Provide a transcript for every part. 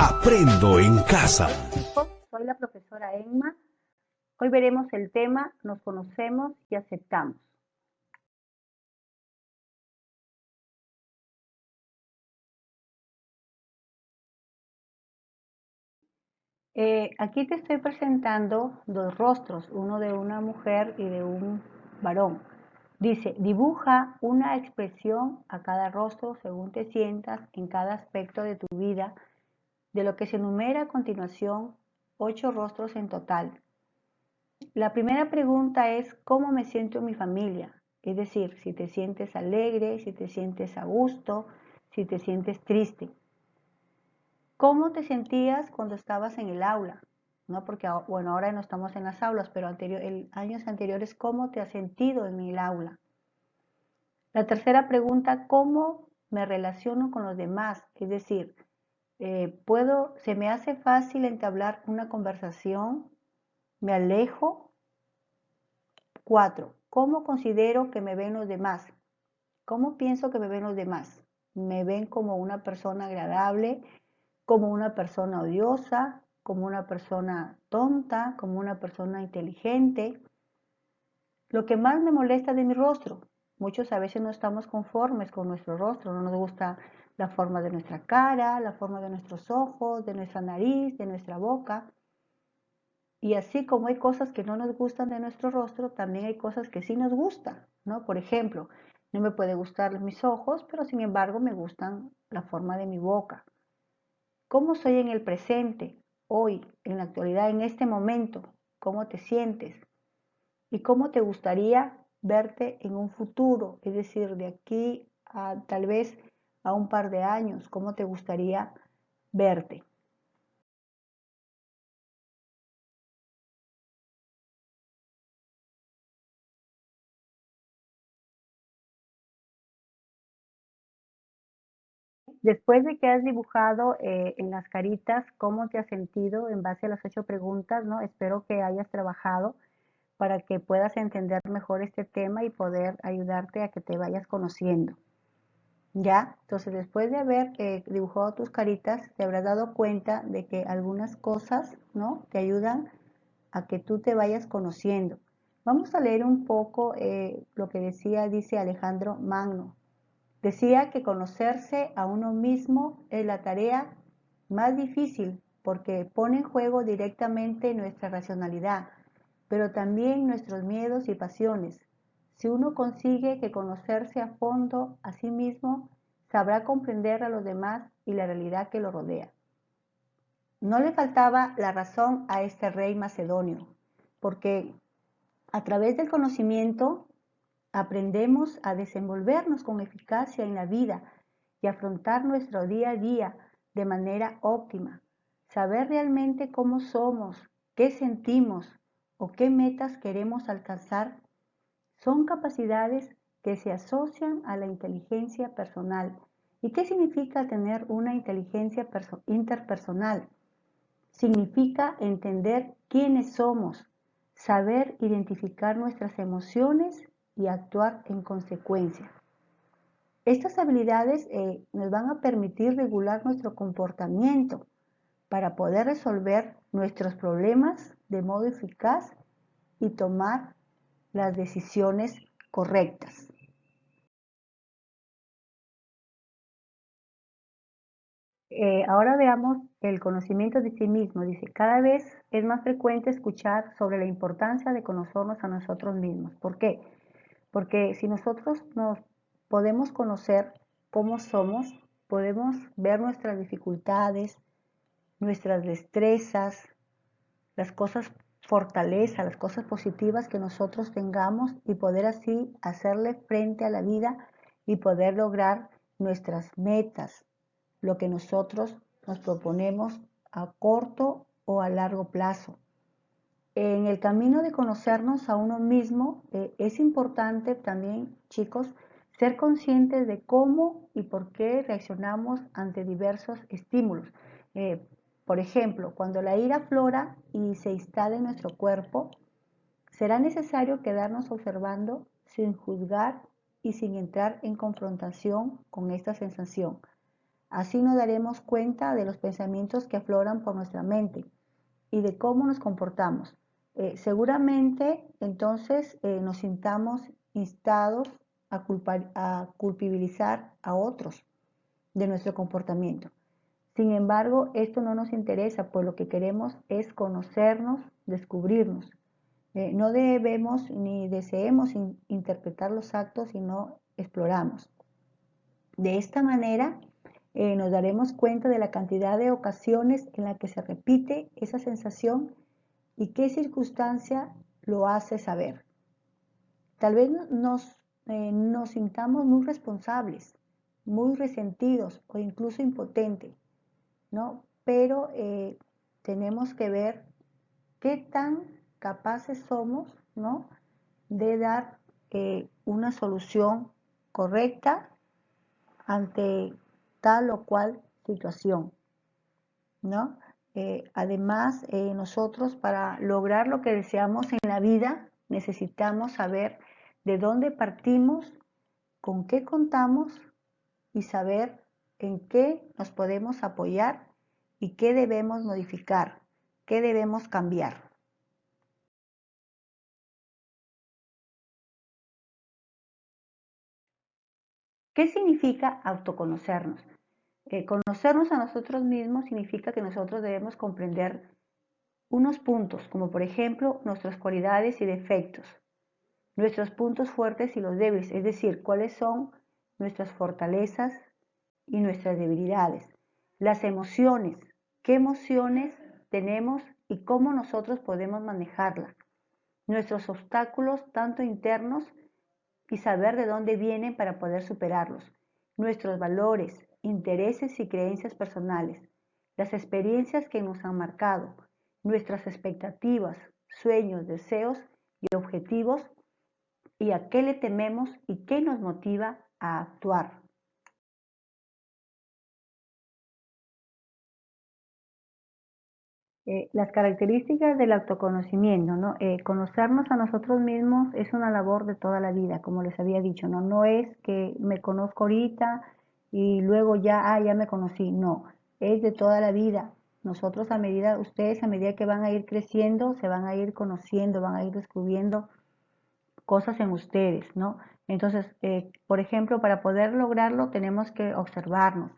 Aprendo en casa. Chicos, soy la profesora Emma. Hoy veremos el tema Nos conocemos y aceptamos. Aquí te estoy presentando dos rostros, uno de una mujer y de un varón. Dice, dibuja una expresión a cada rostro según te sientas en cada aspecto de tu vida, de lo que se enumera a continuación, 8 rostros en total. La primera pregunta es, ¿cómo me siento en mi familia? Es decir, si te sientes alegre, si te sientes a gusto, si te sientes triste. ¿Cómo te sentías cuando estabas en el aula? ¿No? Porque, bueno, ahora no estamos en las aulas, pero años anteriores, ¿cómo te has sentido en el aula? La tercera pregunta, ¿cómo me relaciono con los demás? Es decir, ¿se me hace fácil entablar una conversación? ¿Me alejo? 4. ¿Cómo considero que me ven los demás? ¿Cómo pienso que me ven los demás? ¿Me ven como una persona agradable, como una persona odiosa, como una persona tonta, como una persona inteligente? Lo que más me molesta de mi rostro. Muchos a veces no estamos conformes con nuestro rostro, no nos gusta la forma de nuestra cara, la forma de nuestros ojos, de nuestra nariz, de nuestra boca. Y así como hay cosas que no nos gustan de nuestro rostro, también hay cosas que sí nos gustan, ¿no? Por ejemplo, no me puede gustar mis ojos, pero sin embargo me gustan la forma de mi boca. ¿Cómo soy en el presente, hoy, en la actualidad, en este momento? ¿Cómo te sientes? ¿Y cómo te gustaría verte en un futuro? Es decir, de aquí a tal vez a un par de años, ¿cómo te gustaría verte? Después de que has dibujado en las caritas cómo te has sentido en base a las 8 preguntas, ¿no? Espero que hayas trabajado para que puedas entender mejor este tema y poder ayudarte a que te vayas conociendo. ¿Ya? Entonces, después de haber dibujado tus caritas, te habrás dado cuenta de que algunas cosas, ¿no? Te ayudan a que tú te vayas conociendo. Vamos a leer un poco lo que dice Alejandro Magno. Decía que conocerse a uno mismo es la tarea más difícil porque pone en juego directamente nuestra racionalidad, pero también nuestros miedos y pasiones. Si uno consigue que conocerse a fondo a sí mismo, sabrá comprender a los demás y la realidad que lo rodea. No le faltaba la razón a este rey macedonio, porque a través del conocimiento aprendemos a desenvolvernos con eficacia en la vida y afrontar nuestro día a día de manera óptima. Saber realmente cómo somos, qué sentimos o qué metas queremos alcanzar son capacidades que se asocian a la inteligencia personal. ¿Y qué significa tener una inteligencia interpersonal? Significa entender quiénes somos, saber identificar nuestras emociones y actuar en consecuencia. Estas habilidades nos van a permitir regular nuestro comportamiento para poder resolver nuestros problemas de modo eficaz y tomar las decisiones correctas. Ahora veamos el conocimiento de sí mismo. Dice, cada vez es más frecuente escuchar sobre la importancia de conocernos a nosotros mismos. ¿Por qué? Porque si nosotros nos podemos conocer cómo somos, podemos ver nuestras dificultades, nuestras destrezas, las cosas fortalezas, las cosas positivas que nosotros tengamos y poder así hacerle frente a la vida y poder lograr nuestras metas, lo que nosotros nos proponemos a corto o a largo plazo. En el camino de conocernos a uno mismo, es importante también, chicos, ser conscientes de cómo y por qué reaccionamos ante diversos estímulos. Eh, por ejemplo, cuando la ira aflora y se instala en nuestro cuerpo, será necesario quedarnos observando sin juzgar y sin entrar en confrontación con esta sensación. Así nos daremos cuenta de los pensamientos que afloran por nuestra mente y de cómo nos comportamos. Seguramente entonces nos sintamos instados a culpabilizar a otros de nuestro comportamiento. Sin embargo, esto no nos interesa, pues lo que queremos es conocernos, descubrirnos. No debemos ni deseemos interpretar los actos, sino exploramos. De esta manera, nos daremos cuenta de la cantidad de ocasiones en la que se repite esa sensación y qué circunstancia lo hace saber. Tal vez nos sintamos muy responsables, muy resentidos o incluso impotentes, ¿no? Pero tenemos que ver qué tan capaces somos, ¿no?, de dar una solución correcta ante tal o cual situación, ¿no? Además, nosotros para lograr lo que deseamos en la vida necesitamos saber de dónde partimos, con qué contamos y saber en qué nos podemos apoyar y qué debemos modificar, qué debemos cambiar. ¿Qué significa autoconocernos? Conocernos a nosotros mismos significa que nosotros debemos comprender unos puntos, como por ejemplo nuestras cualidades y defectos, nuestros puntos fuertes y los débiles, es decir, cuáles son nuestras fortalezas y nuestras debilidades, las emociones, qué emociones tenemos y cómo nosotros podemos manejarlas, nuestros obstáculos tanto internos y saber de dónde vienen para poder superarlos, nuestros valores, intereses y creencias personales, las experiencias que nos han marcado, nuestras expectativas, sueños, deseos y objetivos y a qué le tememos y qué nos motiva a actuar. Las características del autoconocimiento, ¿no? Conocernos a nosotros mismos es una labor de toda la vida, como les había dicho, ¿no? No es que me conozco ahorita y luego ya me conocí, no, es de toda la vida. Nosotros ustedes a medida que van a ir creciendo, se van a ir conociendo, van a ir descubriendo cosas en ustedes, ¿no? Entonces, por ejemplo, para poder lograrlo tenemos que observarnos,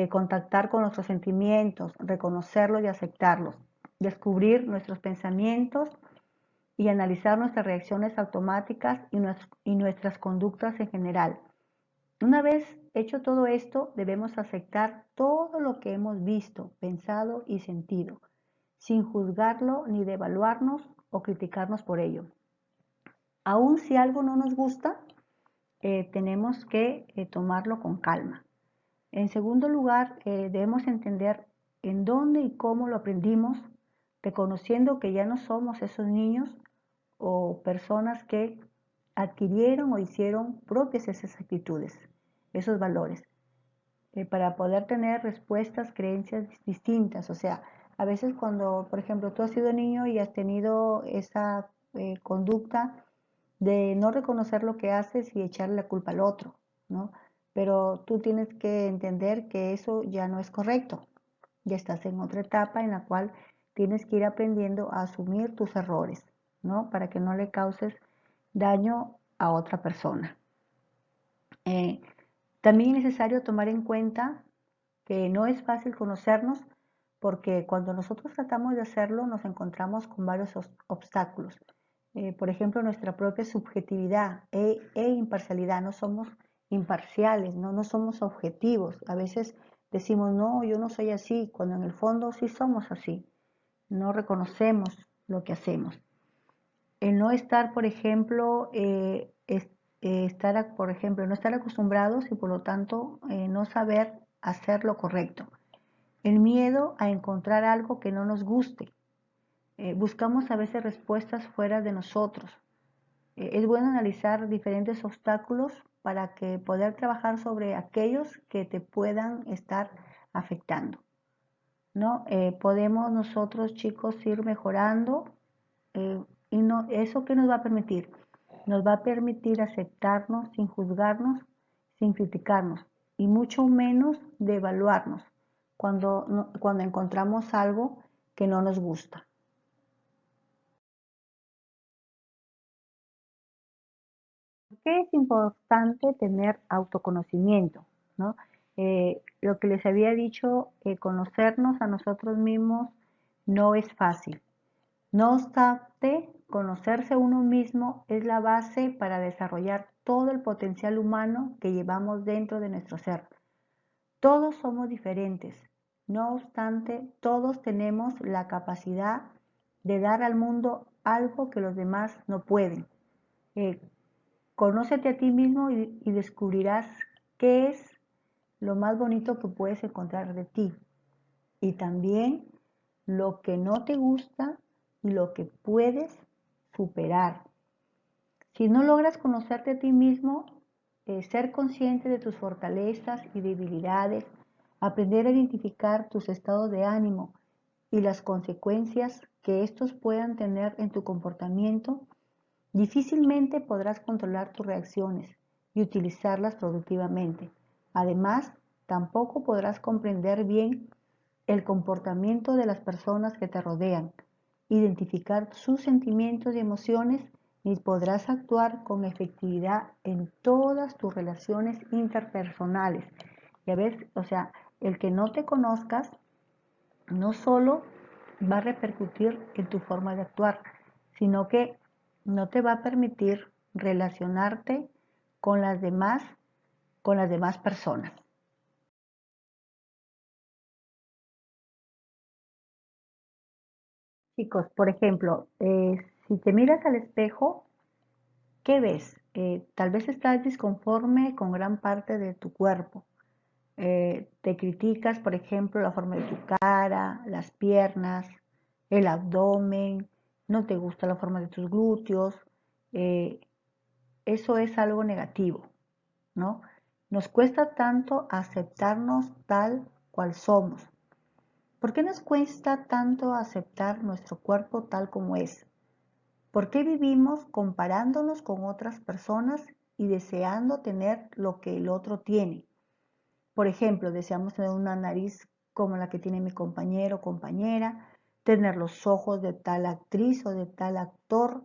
contactar con nuestros sentimientos, reconocerlos y aceptarlos, descubrir nuestros pensamientos y analizar nuestras reacciones automáticas y nuestras conductas en general. Una vez hecho todo esto, debemos aceptar todo lo que hemos visto, pensado y sentido, sin juzgarlo ni devaluarnos o criticarnos por ello. Aun si algo no nos gusta, tenemos que tomarlo con calma. En segundo lugar, debemos entender en dónde y cómo lo aprendimos, reconociendo que ya no somos esos niños o personas que adquirieron o hicieron propias esas actitudes, esos valores, para poder tener respuestas, creencias distintas. O sea, a veces cuando, por ejemplo, tú has sido niño y has tenido esa conducta de no reconocer lo que haces y echarle la culpa al otro, ¿no? Pero tú tienes que entender que eso ya no es correcto. Ya estás en otra etapa en la cual tienes que ir aprendiendo a asumir tus errores, ¿no? Para que no le causes daño a otra persona. También es necesario tomar en cuenta que no es fácil conocernos porque cuando nosotros tratamos de hacerlo nos encontramos con varios obstáculos. Por ejemplo, nuestra propia subjetividad e imparcialidad. No somos imparciales, no somos objetivos. A veces decimos, no, yo no soy así, cuando en el fondo sí somos así. No reconocemos lo que hacemos. El no estar, por ejemplo, no estar acostumbrados y por lo tanto no saber hacer lo correcto. El miedo a encontrar algo que no nos guste. Buscamos a veces respuestas fuera de nosotros. Es bueno analizar diferentes obstáculos para que poder trabajar sobre aquellos que te puedan estar afectando, ¿no? Podemos nosotros, chicos, ir mejorando y ¿eso qué nos va a permitir? Nos va a permitir aceptarnos sin juzgarnos, sin criticarnos. y mucho menos de evaluarnos cuando encontramos algo que no nos gusta. ¿Por qué es importante tener autoconocimiento? ¿No? Lo que les había dicho, conocernos a nosotros mismos no es fácil. No obstante, conocerse uno mismo es la base para desarrollar todo el potencial humano que llevamos dentro de nuestro ser. Todos somos diferentes. No obstante, todos tenemos la capacidad de dar al mundo algo que los demás no pueden. Eh, Conócete a ti mismo y descubrirás qué es lo más bonito que puedes encontrar de ti y también lo que no te gusta y lo que puedes superar. Si no logras conocerte a ti mismo, ser consciente de tus fortalezas y debilidades, aprender a identificar tus estados de ánimo y las consecuencias que estos puedan tener en tu comportamiento, difícilmente podrás controlar tus reacciones y utilizarlas productivamente. Además, tampoco podrás comprender bien el comportamiento de las personas que te rodean, identificar sus sentimientos y emociones, ni podrás actuar con efectividad en todas tus relaciones interpersonales. Ya ves, o sea, el que no te conozcas no solo va a repercutir en tu forma de actuar, sino que no te va a permitir relacionarte con con las demás personas. Chicos, por ejemplo, si te miras al espejo, ¿qué ves? Tal vez estás disconforme con gran parte de tu cuerpo. Te criticas, por ejemplo, la forma de tu cara, las piernas, el abdomen, no te gusta la forma de tus glúteos. eh, Eso es algo negativo, ¿no? Nos cuesta tanto aceptarnos tal cual somos. ¿Por qué nos cuesta tanto aceptar nuestro cuerpo tal como es? ¿Por qué vivimos comparándonos con otras personas y deseando tener lo que el otro tiene? Por ejemplo, deseamos tener una nariz como la que tiene mi compañero o compañera, tener los ojos de tal actriz o de tal actor.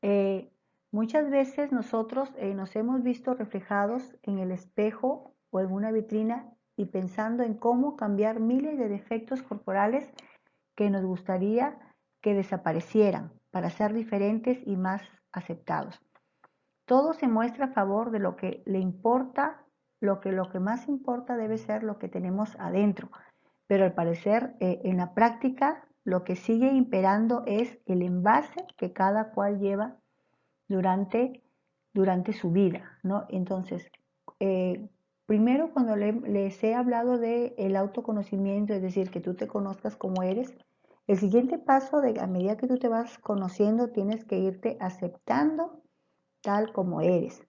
Eh, Muchas veces nosotros nos hemos visto reflejados en el espejo o en una vitrina y pensando en cómo cambiar miles de defectos corporales que nos gustaría que desaparecieran para ser diferentes y más aceptados. Todo se muestra a favor de lo que le importa, lo que más importa debe ser lo que tenemos adentro. Pero al parecer, en la práctica, lo que sigue imperando es el envase que cada cual lleva durante, durante su vida, ¿no? Entonces, primero cuando les he hablado de el autoconocimiento, es decir, que tú te conozcas como eres, el siguiente paso de a medida que tú te vas conociendo, tienes que irte aceptando tal como eres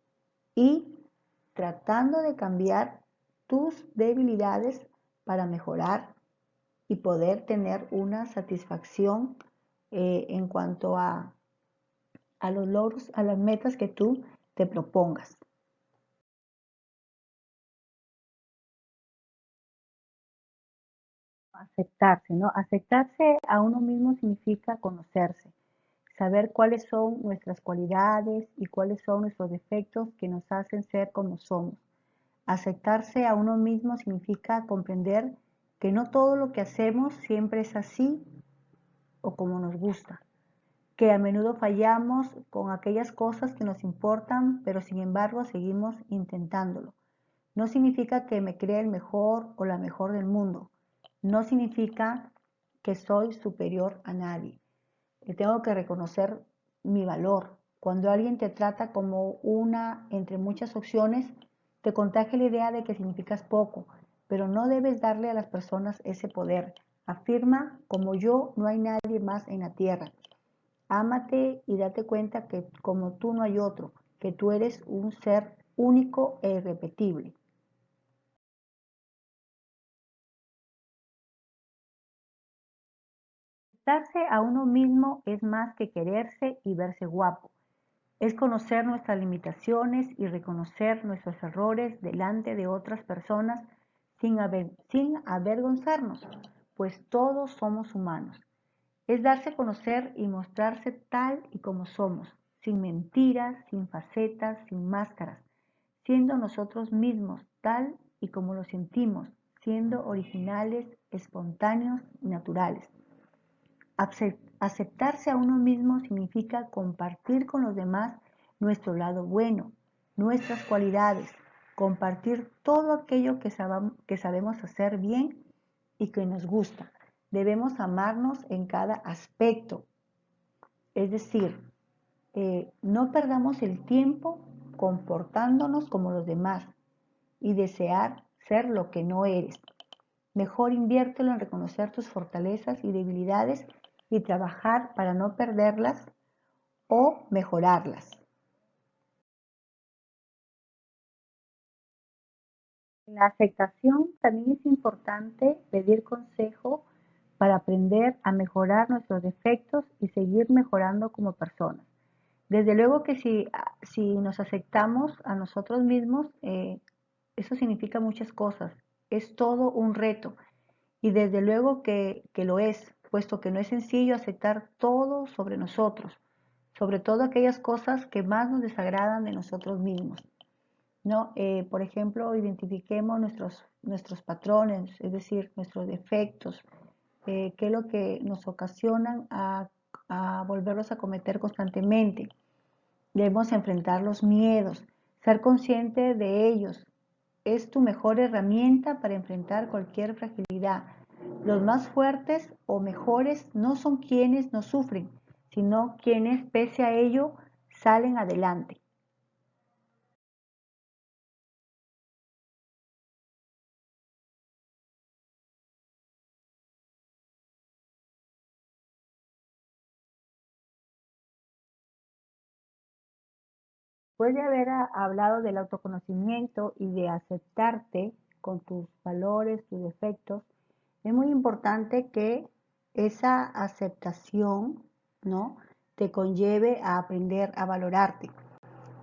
y tratando de cambiar tus debilidades para mejorar y poder tener una satisfacción en cuanto a los logros, a las metas que tú te propongas. Aceptarse, ¿no? Aceptarse a uno mismo significa conocerse, saber cuáles son nuestras cualidades y cuáles son nuestros defectos que nos hacen ser como somos. Aceptarse a uno mismo significa comprender que no todo lo que hacemos siempre es así o como nos gusta, que a menudo fallamos con aquellas cosas que nos importan, pero sin embargo seguimos intentándolo. No significa que me crea el mejor o la mejor del mundo. No significa que soy superior a nadie. Tengo que reconocer mi valor. Cuando alguien te trata como una entre muchas opciones, te contagia la idea de que significas poco, pero no debes darle a las personas ese poder. Afirma, como yo, no hay nadie más en la tierra. Ámate y date cuenta que como tú no hay otro, que tú eres un ser único e irrepetible. Darse a uno mismo es más que quererse y verse guapo. Es conocer nuestras limitaciones y reconocer nuestros errores delante de otras personas sin avergonzarnos, pues todos somos humanos. Es darse a conocer y mostrarse tal y como somos, sin mentiras, sin facetas, sin máscaras, siendo nosotros mismos tal y como lo sentimos, siendo originales, espontáneos y naturales. Aceptarse a uno mismo significa compartir con los demás nuestro lado bueno, nuestras cualidades, compartir todo aquello que sabemos hacer bien y que nos gusta. Debemos amarnos en cada aspecto, es decir, no perdamos el tiempo comportándonos como los demás y desear ser lo que no eres. Mejor inviértelo en reconocer tus fortalezas y debilidades y trabajar para no perderlas o mejorarlas. En la aceptación también es importante pedir consejo para aprender a mejorar nuestros defectos y seguir mejorando como personas. Desde luego que si nos aceptamos a nosotros mismos, eso significa muchas cosas. Es todo un reto y desde luego que lo es, puesto que no es sencillo aceptar todo sobre nosotros, sobre todo aquellas cosas que más nos desagradan de nosotros mismos, ¿no? Por ejemplo, identifiquemos nuestros patrones, es decir, nuestros defectos, qué es lo que nos ocasionan a volverlos a cometer constantemente. Debemos enfrentar los miedos, ser consciente de ellos. Es tu mejor herramienta para enfrentar cualquier fragilidad. Los más fuertes o mejores no son quienes no sufren, sino quienes, pese a ello, salen adelante. Después de haber hablado del autoconocimiento y de aceptarte con tus valores, tus defectos, es muy importante que esa aceptación, ¿no?, te conlleve a aprender a valorarte.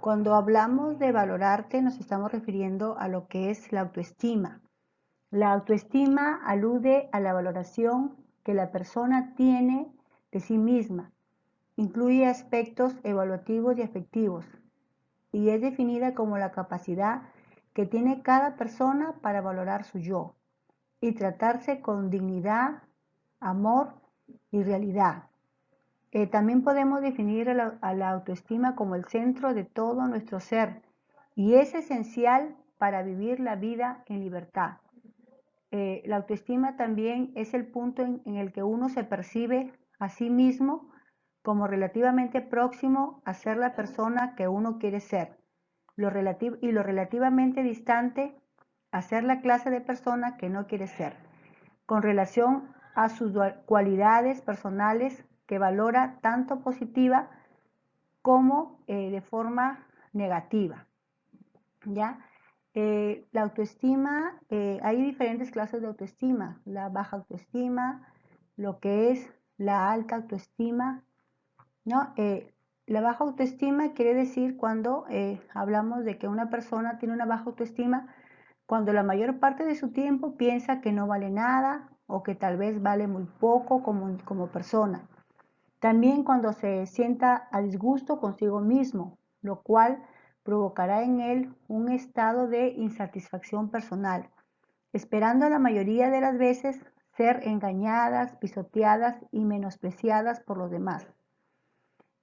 Cuando hablamos de valorarte, nos estamos refiriendo a lo que es la autoestima. La autoestima alude a la valoración que la persona tiene de sí misma. Incluye aspectos evaluativos y afectivos y es definida como la capacidad que tiene cada persona para valorar su yo y tratarse con dignidad, amor y realidad. También podemos definir a la autoestima como el centro de todo nuestro ser y es esencial para vivir la vida en libertad. La autoestima también es el punto en el que uno se percibe a sí mismo como relativamente próximo a ser la persona que uno quiere ser y lo relativamente distante a ser la clase de persona que no quiere ser, con relación a sus cualidades personales que valora tanto positiva como de forma negativa, ¿ya? La autoestima, hay diferentes clases de autoestima, la baja autoestima, lo que es la alta autoestima, ¿no? La baja autoestima quiere decir cuando hablamos de que una persona tiene una baja autoestima, cuando la mayor parte de su tiempo piensa que no vale nada o que tal vez vale muy poco como persona. También cuando se sienta a disgusto consigo mismo, lo cual provocará en él un estado de insatisfacción personal, esperando la mayoría de las veces ser engañadas, pisoteadas y menospreciadas por los demás.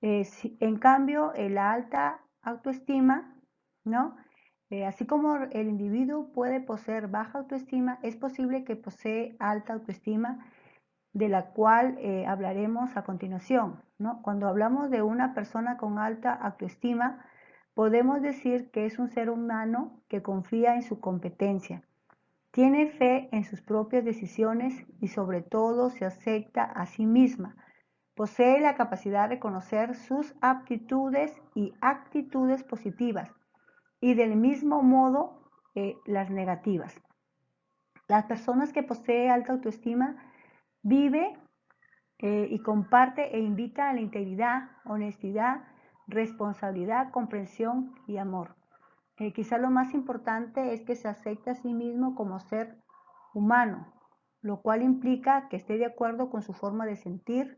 En cambio, la alta autoestima, ¿no? Así como el individuo puede poseer baja autoestima, es posible que posee alta autoestima, de la cual hablaremos a continuación, ¿no? Cuando hablamos de una persona con alta autoestima, podemos decir que es un ser humano que confía en su competencia, tiene fe en sus propias decisiones y sobre todo se acepta a sí misma. Posee la capacidad de conocer sus aptitudes y actitudes positivas y del mismo modo las negativas. Las personas que poseen alta autoestima vive y comparte e invita a la integridad, honestidad, responsabilidad, comprensión y amor. Quizá lo más importante es que se acepte a sí mismo como ser humano, lo cual implica que esté de acuerdo con su forma de sentir,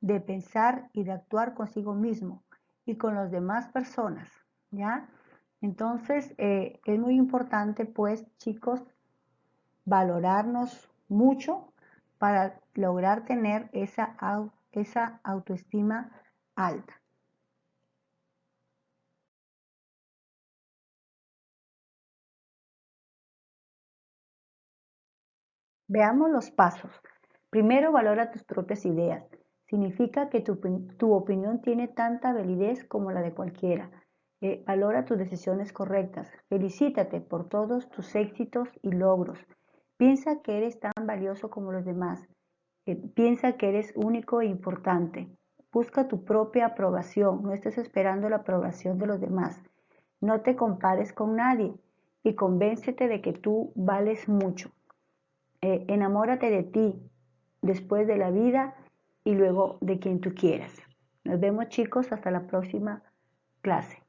de pensar y de actuar consigo mismo y con las demás personas, ¿ya? Entonces, es muy importante, pues, chicos, valorarnos mucho para lograr tener esa autoestima alta. Veamos los pasos. Primero, valora tus propias ideas. Significa que tu opinión tiene tanta validez como la de cualquiera. Valora tus decisiones correctas. Felicítate por todos tus éxitos y logros. Piensa que eres tan valioso como los demás. Piensa que eres único e importante. Busca tu propia aprobación. No estés esperando la aprobación de los demás. No te compares con nadie y convéncete de que tú vales mucho. Enamórate de ti, después de la vida y luego de quien tú quieras. Nos vemos chicos, hasta la próxima clase.